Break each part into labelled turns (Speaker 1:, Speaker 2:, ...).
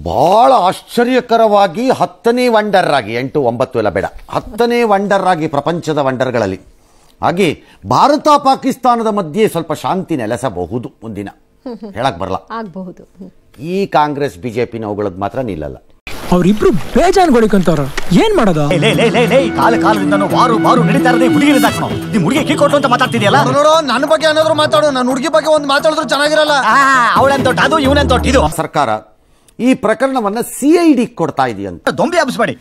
Speaker 1: ಬಹಳ ಆಶ್ಚರ್ಯಕರವಾಗಿ 10ನೇ ವಂಡರ್ ಆಗಿ 8, 9 ಎಲ್ಲ ಬೇಡ 10ನೇ ವಂಡರ್ ಆಗಿ ಪ್ರಪಂಚದ ವಂಡರ್ಗಳಲ್ಲಿ ಹಾಗೆ ಭಾರತ ಪಾಕಿಸ್ತಾನದ ಮಧ್ಯೆ ಸ್ವಲ್ಪ ಶಾಂತಿ ನೆಲೆಸಬಹುದು ಮುಂದಿನ ಹೇಳಕ್ ಬರಲ್ಲ
Speaker 2: ಆಗಬಹುದು.
Speaker 1: ಈ ಕಾಂಗ್ರೆಸ್ ಬಿಜೆಪಿ ಅವುಗಳದ್ದು ಮಾತ್ರ ನಿಲ್ಲಲ್ಲ.
Speaker 3: ಅವರಿಬ್ರು ಬೇಜಾನ್ಗಳಿಕಂತವ್ರ ಏನ್ ಮಾಡೋದು?
Speaker 4: ಕಾಲದಿಂದನೂ ವಾರು ನಡೀತಾ ಇರೋದೇ ಹುಡುಗಿರಿದ ನಿಮ್ ಹುಡುಗಿ ಕಿಕ್ಕೊಟ್ಟು ಅಂತ ಮಾತಾಡ್ತಿದ್ಯಲ್ಲ.
Speaker 5: ನೋಡು ನನ್ನ ಬಗ್ಗೆ ಏನಾದ್ರು ಮಾತಾಡು, ನನ್ನ ಹುಡುಗಿ ಬಗ್ಗೆ ಒಂದು ಮಾತಾಡಿದ್ರು ಚೆನ್ನಾಗಿರಲ್ಲ.
Speaker 4: ಅವಳಂತೊಟ್ಟು ಅದು ಇವನಂತೊಟ್ಟು ಇದು.
Speaker 1: ಸರ್ಕಾರ ಈ ಪ್ರಕರಣವನ್ನ CID ಕೊಡ್ತಾ ಇದೆಯಂತ.
Speaker 4: ದೊಂಬಿ ಹಬ್ಬಿಸ್ಬೇಡಿ.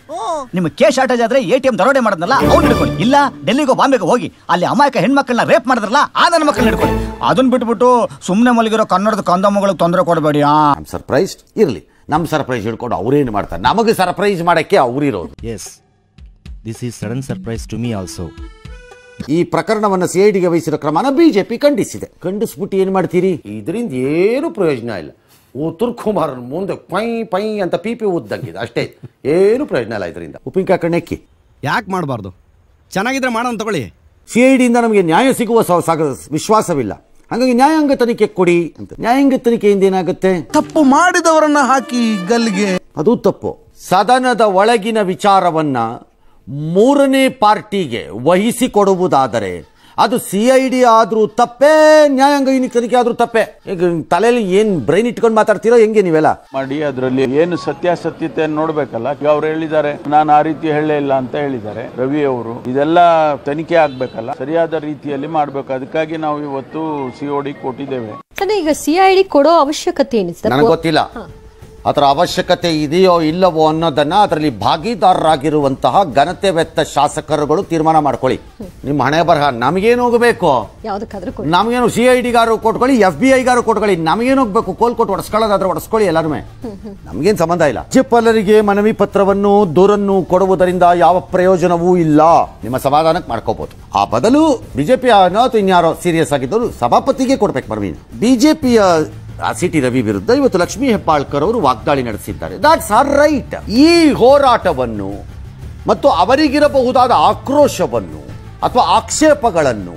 Speaker 4: ನಿಮ್ಗೆ ಕೇಸ್ ಶಾರ್ಟೇಜ್ ಆದ್ರೆ ATM ದರೋಡೆ ಮಾಡೋದಲ್ಲ ಅವ್ನು ಹಿಡ್ಕೊಳ್ಳಿ, ಇಲ್ಲ ಡೆಲ್ಲಿಗೋ ಬಾಂಬೆಗೋ ಹೋಗಿ ಅಲ್ಲಿ ಅಮಾಯಕ ಹೆಣ್ಮಕ್ಳನ್ನ ರೇಪ್ ಮಾಡಿದ್ರಲ್ಲ ಆ ನನ್ನ ಮಕ್ಕಳನ್ನ ಹಿಡ್ಕೊಳ್ಳಿ. ಅದನ್ನ ಬಿಟ್ಬಿಟ್ಟು ಸುಮ್ಮನೆ ಮಲಗಿರೋ ಕನ್ನಡದ ಕಂದಮ್ಮಗಳಿಗೆ ತೊಂದರೆ ಕೊಡಬೇಡಿ.
Speaker 1: ಸರ್ಪ್ರೈಸ್ ಇರ್ಲಿ, ನಮ್ ಸರ್ಪ್ರೈಸ್ ಹಿಡ್ಕೊಂಡು ಅವ್ರೇನು ಮಾಡ್ತಾರೆ, ನಮಗೆ ಸರ್ಪ್ರೈಸ್ ಮಾಡಕ್ಕೆ ಅವ್ರಿರೋದು.
Speaker 6: This is sudden surprise to me also.
Speaker 1: ಈ ಪ್ರಕರಣವನ್ನ CIDಗೆ ವಹಿಸಿರೋ ಕ್ರಮನ BJP ಖಂಡಿಸಿದೆ. ಖಂಡಿಸ್ಬಿಟ್ಟು ಏನ್ ಮಾಡ್ತೀರಿ? ಇದರಿಂದ ಏನು ಪ್ರಯೋಜನ ಇಲ್ಲ. ತುರ್ಕುಮಾರನ್ ಮುಂದೆ ಪೈ ಪೈ ಅಂತ ಪೀಪಿ ಊದ್ದಂಗಿದೆ ಅಷ್ಟೇ, ಏನು ಪ್ರಯೋಜನ ಇಲ್ಲ ಇದರಿಂದ. ಉಪ್ಪಿನಕಾಯಿ ಕಣ್ಣೆಕ್ಕಿ
Speaker 6: ಯಾಕೆ ಮಾಡಬಾರ್ದು? ಚೆನ್ನಾಗಿದ್ರೆ ಮಾಡೋಣ ತಗೊಳ್ಳಿ.
Speaker 1: CID ಇಂದ ನಮಗೆ ನ್ಯಾಯ ಸಿಗುವ ವಿಶ್ವಾಸವಿಲ್ಲ, ಹಾಗಾಗಿ ನ್ಯಾಯಾಂಗ ತನಿಖೆ ಕೊಡಿ ಅಂತ. ನ್ಯಾಯಾಂಗ ತನಿಖೆಯಿಂದ ಏನಾಗುತ್ತೆ?
Speaker 5: ತಪ್ಪು ಮಾಡಿದವರನ್ನ ಹಾಕಿ ಗಲ್ಲಿಗೆ.
Speaker 1: ಅದು ತಪ್ಪು. ಸದನದ ಒಳಗಿನ ವಿಚಾರವನ್ನ 3ನೇ ಪಾರ್ಟಿಗೆ ವಹಿಸಿಕೊಡುವುದಾದರೆ ಅದು CID ಆದ್ರೂ ತಪ್ಪೇ, ನ್ಯಾಯಾಂಗ ತನಿಖೆ ಆದ್ರೂ ತಪ್ಪೇ. ಈಗ ತಲೆಯಲ್ಲಿ ಏನ್ ಬ್ರೈನ್ ಇಟ್ಕೊಂಡು ಮಾತಾಡ್ತೀರೋ ಹೆಂಗೆ ನೀವೆಲ್ಲ
Speaker 7: ಮಾಡಿ ಅದರಲ್ಲಿ ಏನು ಸತ್ಯಾಸತ್ಯತೆ ನೋಡ್ಬೇಕಲ್ಲ. ಅವ್ರು ಹೇಳಿದ್ದಾರೆ ನಾನು ಆ ರೀತಿ ಹೇಳೇ ಇಲ್ಲ ಅಂತ ಹೇಳಿದ್ದಾರೆ ರವಿ ಅವರು. ಇದೆಲ್ಲ ತನಿಖೆ ಆಗ್ಬೇಕಲ್ಲ, ಸರಿಯಾದ ರೀತಿಯಲ್ಲಿ ಮಾಡ್ಬೇಕು. ಅದಕ್ಕಾಗಿ ನಾವು ಇವತ್ತು COD ಕೊಟ್ಟಿದ್ದೇವೆ.
Speaker 2: ಈಗ CID ಕೊಡೋ ಅವಶ್ಯಕತೆ ಏನಿದೆ
Speaker 1: ನನಗೆ ಗೊತ್ತಿಲ್ಲ. ಅದರ ಅವಶ್ಯಕತೆ ಇದೆಯೋ ಇಲ್ಲವೋ ಅನ್ನೋದನ್ನ ಅದರಲ್ಲಿ ಭಾಗಿದಾರರಾಗಿರುವಂತಹ ಘನತೆವೆತ್ತ ಶಾಸಕರುಗಳು ತೀರ್ಮಾನ ಮಾಡ್ಕೊಳ್ಳಿ. ನಿಮ್ಮ ಹಣೆ ಬರಹ ನಮಗೇನು ಹೋಗಬೇಕು? ನಮಗೇನು CIDಗಾರು ಕೊಟ್ಕೊಳ್ಳಿ, FBI ಕೊಟ್ಕೊಳ್ಳಿ, ನಮಗೇನು ಹೋಗ್ಬೇಕು? ಕೋಲ್ ಕೊಟ್ಟು ಒಡಿಸ್ಕೊಳ್ಳೋದಾದ್ರೆ ಒಡಿಸ್ಕೊಳ್ಳಿ ಎಲ್ಲರೂ, ನಮಗೇನು ಸಂಬಂಧ ಇಲ್ಲ. ರಾಜ್ಯಪಾಲರಿಗೆ ಮನವಿ ಪತ್ರವನ್ನು ದೂರನ್ನು ಕೊಡುವುದರಿಂದ ಯಾವ ಪ್ರಯೋಜನವೂ ಇಲ್ಲ. ನಿಮ್ಮ ಸಮಾಧಾನಕ್ಕೆ ಮಾಡ್ಕೋಬಹುದು. ಆ ಬದಲು ಬಿಜೆಪಿ ಅನ್ನೋದು ಇನ್ಯಾರೋ ಸೀರಿಯಸ್ ಆಗಿದ್ದವರು ಸಭಾಪತಿಗೆ ಕೊಡ್ಬೇಕು ಮನವಿ. ಬಿಜೆಪಿಯ CT ರವಿ ವಿರುದ್ಧ ಇವತ್ತು ಲಕ್ಷ್ಮೀ ಹೆಬ್ಬಾಳ್ಕರ್ ಅವರು ವಾಗ್ದಾಳಿ ನಡೆಸಿದ್ದಾರೆ. That's all right. ಈ ಹೋರಾಟವನ್ನು ಮತ್ತು ಅವರಿಗಿರಬಹುದಾದ ಆಕ್ರೋಶವನ್ನು ಅಥವಾ ಆಕ್ಷೇಪಗಳನ್ನು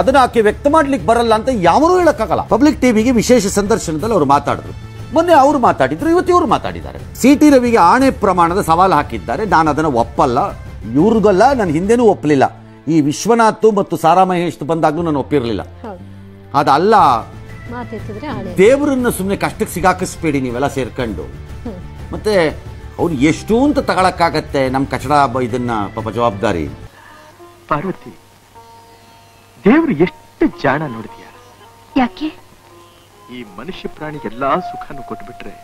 Speaker 1: ಅದನ್ನ ಆಕೆ ವ್ಯಕ್ತ ಮಾಡ್ಲಿಕ್ಕೆ ಬರಲ್ಲ ಅಂತ ಯಾವನೂ ಹೇಳಕ್ಕಾಗಲ್ಲ. ಪಬ್ಲಿಕ್ ಟಿವಿಗೆ ವಿಶೇಷ ಸಂದರ್ಶನದಲ್ಲಿ ಅವರು ಮಾತಾಡಿದ್ರು. ಮೊನ್ನೆ ಅವರು ಮಾತಾಡಿದ್ರು, ಇವತ್ತು ಇವರು ಮಾತಾಡಿದ್ದಾರೆ. CT ರವಿಗೆ ಆಣೆ ಪ್ರಮಾಣದ ಸವಾಲು ಹಾಕಿದ್ದಾರೆ. ನಾನು ಅದನ್ನು ಒಪ್ಪಲ್ಲ, ಇವ್ರಿಗಲ್ಲ, ನಾನು ಹಿಂದೆನೂ ಒಪ್ಪಲಿಲ್ಲ. ಈ ವಿಶ್ವನಾಥ್ ಮತ್ತು ಸಾರಾ ಮಹೇಶ್ ಬಂದಾಗ್ಲೂ ನಾನು ಒಪ್ಪಿರಲಿಲ್ಲ. ಅದಲ್ಲ, ದೇವರನ್ನ ಸುಮ್ಮನೆ ಕಷ್ಟಕ್ಕೆ ಸಿಗಾಕಿಸ್ಬೇಡಿ ನೀವೆಲ್ಲ ಸೇರ್ಕೊಂಡು. ಮತ್ತೆ ಅವ್ರು ಎಷ್ಟು ಅಂತ ತಗೊಳಕ್ಕಾಗತ್ತೆ ನಮ್ಮ ಕಚಡ ಇದನ್ನ ಪಾಪ ಜವಾಬ್ದಾರಿ.
Speaker 8: ಪಾರ್ವತಿ, ದೇವ್ರು ಎಷ್ಟು ಜಾಣ ನೋಡಿದ್ಯಾ?
Speaker 2: ಯಾಕೆ
Speaker 8: ಈ ಮನುಷ್ಯ ಪ್ರಾಣಿಗೆ ಎಲ್ಲಾ ಸುಖನೂ ಕೊಟ್ಬಿಟ್ರೆ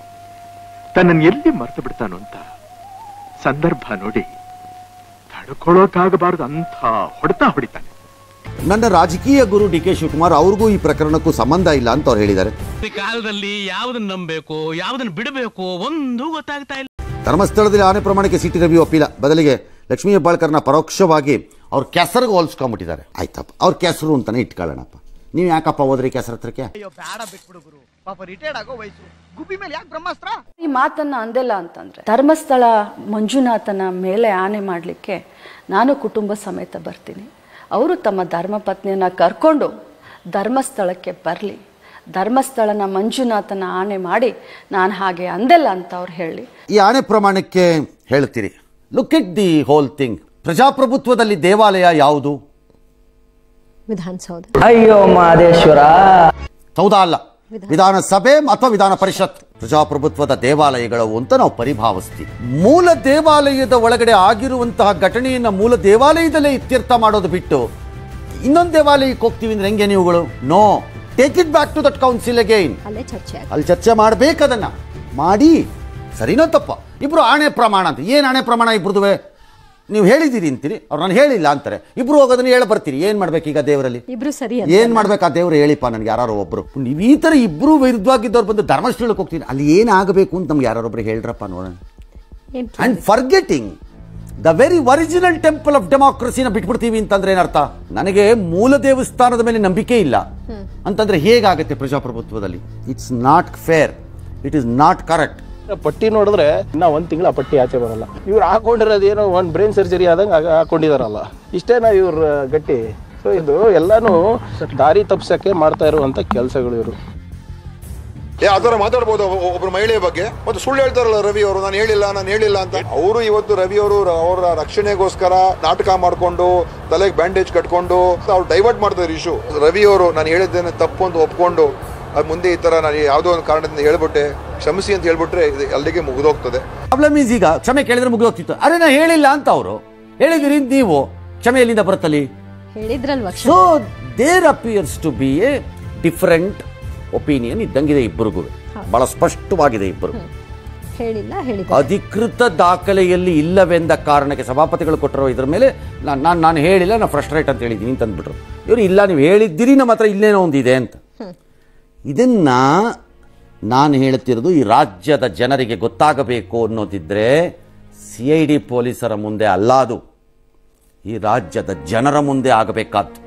Speaker 8: ತನ್ನನ್ನು ಎಲ್ಲಿ ಮರ್ತು ಬಿಡ್ತಾನೋ ಅಂತ ಸಂದರ್ಭ ನೋಡಿ ತಡ್ಕೊಳ್ಳೋಕಾಗಬಾರದು ಅಂತ ಹೊಡಿತಾನೆ.
Speaker 1: ನನ್ನ ರಾಜಕೀಯ ಗುರು DK ಶಿವಕುಮಾರ್ ಅವ್ರಿಗೂ ಈ ಪ್ರಕರಣಕ್ಕೂ ಸಂಬಂಧ ಇಲ್ಲ ಅಂತ ಅವ್ರು ಹೇಳಿದ್ದಾರೆ.
Speaker 9: ಕಾಲದಲ್ಲಿ ಯಾವ್ದನ್ನ ನಂಬಬೇಕು ಯಾವ್ದನ್ನ ಬಿಡಬೇಕು ಒಂದು ಗೊತ್ತಾಗ್ತಾ ಇಲ್ಲ.
Speaker 1: ಧರ್ಮಸ್ಥಳದಲ್ಲಿ ಆನೆ ಪ್ರಮಾಣಕ್ಕೆ CT ರವಿ ಒಪ್ಪಿಲ್ಲ. ಬದಲಿಗೆ ಲಕ್ಷ್ಮೀ ಹೆಬ್ಬಾಳ್ಕರ್ನ ಪರೋಕ್ಷವಾಗಿ ಅವ್ರ ಕೆಸರಿಗೆ ಹೋಲಿಸ್ಕೊಂಡ್ಬಿಟ್ಟಿದ್ದಾರೆ. ಆಯ್ತಪ್ಪ, ಅವ್ರ ಕೆಸರು ಅಂತಾನೆ ಇಟ್ಕೊಳ್ಳೋಣಪ್ಪ. ನೀವು ಯಾಕಪ್ಪ ಹೋದ್ರಿ ಕೆಸರ ಹತ್ರಕ್ಕೆ?
Speaker 10: ಈ ಮಾತನ್ನ ಅಂದೆಲ್ಲ ಅಂತಂದ್ರೆ ಧರ್ಮಸ್ಥಳ ಮಂಜುನಾಥನ ಮೇಲೆ ಆನೆ ಮಾಡ್ಲಿಕ್ಕೆ ನಾನು ಕುಟುಂಬ ಸಮೇತ ಬರ್ತೀನಿ. ಅವರು ತಮ್ಮ ಧರ್ಮಪತ್ನಿಯನ್ನ ಕರ್ಕೊಂಡು ಧರ್ಮಸ್ಥಳಕ್ಕೆ ಬರಲಿ, ಧರ್ಮಸ್ಥಳನ ಮಂಜುನಾಥನ ಆಣೆ ಮಾಡಿ ನಾನು ಹಾಗೆ ಅಂದೆಲ್ಲ ಅಂತ ಅವ್ರು ಹೇಳಿ.
Speaker 1: ಈ ಆಣೆ ಪ್ರಮಾಣಕ್ಕೆ ಹೇಳ್ತೀರಿ, look it the whole thing. ಪ್ರಜಾಪ್ರಭುತ್ವದಲ್ಲಿ ದೇವಾಲಯ ಯಾವುದು?
Speaker 2: ವಿಧಾನಸೌಧ.
Speaker 4: ಅಯ್ಯೋ ಮಹದೇಶ್ವರ.
Speaker 1: ಹೌದಾ? ಅಲ್ಲ, ವಿಧಾನಸಭೆ ಅಥವಾ ವಿಧಾನ ಪರಿಷತ್. ಪ್ರಜಾಪ್ರಭುತ್ವದ ದೇವಾಲಯಗಳು ಅಂತ ನಾವು ಪರಿಭಾವಿಸ್ತೀವಿ. ಮೂಲ ದೇವಾಲಯದ ಒಳಗಡೆ ಆಗಿರುವಂತಹ ಘಟನೆಯನ್ನ ಮೂಲ ದೇವಾಲಯದಲ್ಲೇ ಇತ್ಯರ್ಥ ಮಾಡೋದು ಬಿಟ್ಟು ಇನ್ನೊಂದು ದೇವಾಲಯಕ್ಕೆ ಹೋಗ್ತೀವಿ ಅಂದ್ರೆ ಹೆಂಗೆ ನೀವುಗಳು? No, take it back to that council again. ಅಲ್ಲಿ ಚರ್ಚೆ ಮಾಡ್ಬೇಕು. ಅದನ್ನ ಮಾಡಿ. ಸರಿನೋ ತಪ್ಪ? ಇಬ್ರು ಆಣೆ ಪ್ರಮಾಣ ಅಂತ ಏನ್ ಆಣೆ ಪ್ರಮಾಣ ಇಬ್ರದುವೆ? ನೀವು ಹೇಳಿದಿರಿ ಅಂತೀರಿ, ಅವ್ರು ನಾನು ಹೇಳಿಲ್ಲ ಅಂತಾರೆ. ಇಬ್ರು ಹೋಗೋದನ್ನ ಹೇಳಿ ಬರ್ತೀರಿ. ಏನ್ ಮಾಡ್ಬೇಕು ಈಗ ದೇವರಲ್ಲಿ? ಏನ್ ಮಾಡ್ಬೇಕು ಆ ದೇವ್ರು ಹೇಳಿಪ್ಪ ನನಗೆ ಯಾರು ಒಬ್ರು. ನೀವು ಈ ತರ ಇಬ್ರು ವಿರುದ್ಧವಾಗಿದ್ದವ್ರು ಬಂದು ಧರ್ಮಸ್ಥಳಕ್ಕೆ ಹೋಗ್ತೀರಿ, ಅಲ್ಲಿ ಏನಾಗಬೇಕು ಅಂತ ನಮ್ಗೆ ಯಾರೊಬ್ರು ಹೇಳ್ರಪ್ಪ ನೋಡೋಣ. And forgetting the very original temple of ಡೆಮಾಕ್ರಸಿನ ಬಿಟ್ಬಿಡ್ತೀವಿ ಅಂತಂದ್ರೆ ಏನರ್ಥ? ನನಗೆ ಮೂಲ ದೇವಸ್ಥಾನದ ಮೇಲೆ ನಂಬಿಕೆ ಇಲ್ಲ ಅಂತಂದ್ರೆ ಹೇಗಾಗುತ್ತೆ ಪ್ರಜಾಪ್ರಭುತ್ವದಲ್ಲಿ? It's not fair, it is not correct.
Speaker 11: ಪಟ್ಟಿ ನೋಡಿದ್ರೆ ಇನ್ನ 1 ತಿಂಗಳ ಪಟ್ಟಿ ಆಚೆ ಬರಲ್ಲ. ಇವ್ರು ಹಾಕೊಂಡಿರೋದೇನೋ ಒಂದು ಬ್ರೈನ್ ಸರ್ಜರಿ ಆದಂಗೆ ಹಾಕೊಂಡಿದಾರಲ್ಲ, ಇಷ್ಟೇನಾ ಇವ್ರ ಗಟ್ಟಿ? ಸೊ ಇದು ಎಲ್ಲಾನು ದಾರಿ ತಪ್ಸಕ್ಕೆ ಮಾಡ್ತಾ ಇರುವಂತ ಕೆಲಸಗಳು ಇವರು.
Speaker 12: ಆ ಥರ ಮಾತಾಡ್ಬೋದು ಒಬ್ಬರು ಮಹಿಳೆಯ ಬಗ್ಗೆ. ಮತ್ತು ಸುಳ್ಳು ಹೇಳ್ತಾರಲ್ಲ ರವಿ ಅವರು, ನಾನು ಹೇಳಿಲ್ಲ ಅಂತ. ಅವರು ಇವತ್ತು ರವಿ ಅವರು ಅವರ ರಕ್ಷಣೆಗೋಸ್ಕರ ನಾಟಕ ಮಾಡ್ಕೊಂಡು ತಲೆಗೆ ಬ್ಯಾಂಡೇಜ್ ಕಟ್ಕೊಂಡು ಅವ್ರು ಡೈವರ್ಟ್ ಮಾಡ್ತಾರೆ ಇಶ್ಯೂ. ರವಿ ಅವರು ನಾನು ಹೇಳಿದ್ದೇನೆ ತಪ್ಪು ಅಂತ ಒಪ್ಕೊಂಡು ಅದು ಮುಂದೆ ಈ ತರ ನಾನು ಯಾವುದೋ ಒಂದು ಕಾರಣದಿಂದ ಹೇಳ್ಬಿಟ್ಟೆ ಕ್ಷಮಿಸಿ ಅಂತ ಹೇಳ್ಬಿಟ್ರೆ ಇದು ಅಲ್ಲಿಗೆ ಮುಗಿದೋಗ್ತದೆ.
Speaker 1: ಪ್ರಾಬ್ಲಮ್ ಈಸ್ ಈಗ ಕ್ಷಮೆ ಕೇಳಿದ್ರೆ ಮುಗಿದೋಗ್ತಿತ್ತು. ಅರೆ ನಾ ಹೇಳಿಲ್ಲ ಅಂತ ಅವರು ಹೇಳಿದಿರಿ, ನೀವು ಕ್ಷಮೆ ಎಲ್ಲಿಂದ ಬರುತ್ತಲ್ಲಿ
Speaker 2: ಹೇಳಿದ್ರಲ್ವಾ?
Speaker 1: So there appears to be a different opinion ಇದ್ದಂಗಿದೆ ಇಬ್ಬರಿಗೂ, ಬಹಳ ಸ್ಪಷ್ಟವಾಗಿದೆ ಇಬ್ಬರು. ಅಧಿಕೃತ ದಾಖಲೆಯಲ್ಲಿ ಇಲ್ಲವೆಂದ ಕಾರಣಕ್ಕೆ ಸಭಾಪತಿಗಳು ಕೊಟ್ಟರು ಇದ್ರ ಮೇಲೆ ನಾನು ಹೇಳಿಲ್ಲ, ನಾನು ಫ್ರಸ್ಟ್ರೇಟ್ ಅಂತ ಹೇಳಿದ್ದೀನಿ ಅಂತ ಅಂದ್ಬಿಟ್ರು. ಇವರು ಇಲ್ಲ ನೀವು ಹೇಳಿದ್ದೀರಿ, ನಮ್ಮ ಹತ್ರ ಇಲ್ಲೇನೋ ಒಂದಿದೆ ಅಂತ. ಇದನ್ನ ನಾನು ಹೇಳ್ತಿರೋದು ಈ ರಾಜ್ಯದ ಜನರಿಗೆ ಗೊತ್ತಾಗಬೇಕು ಅನ್ನೋದಿದ್ರೆ CID ಪೊಲೀಸರ ಮುಂದೆ ಅಲ್ಲ, ಅದು ಈ ರಾಜ್ಯದ ಜನರ ಮುಂದೆ ಆಗಬೇಕಾದ್ದು.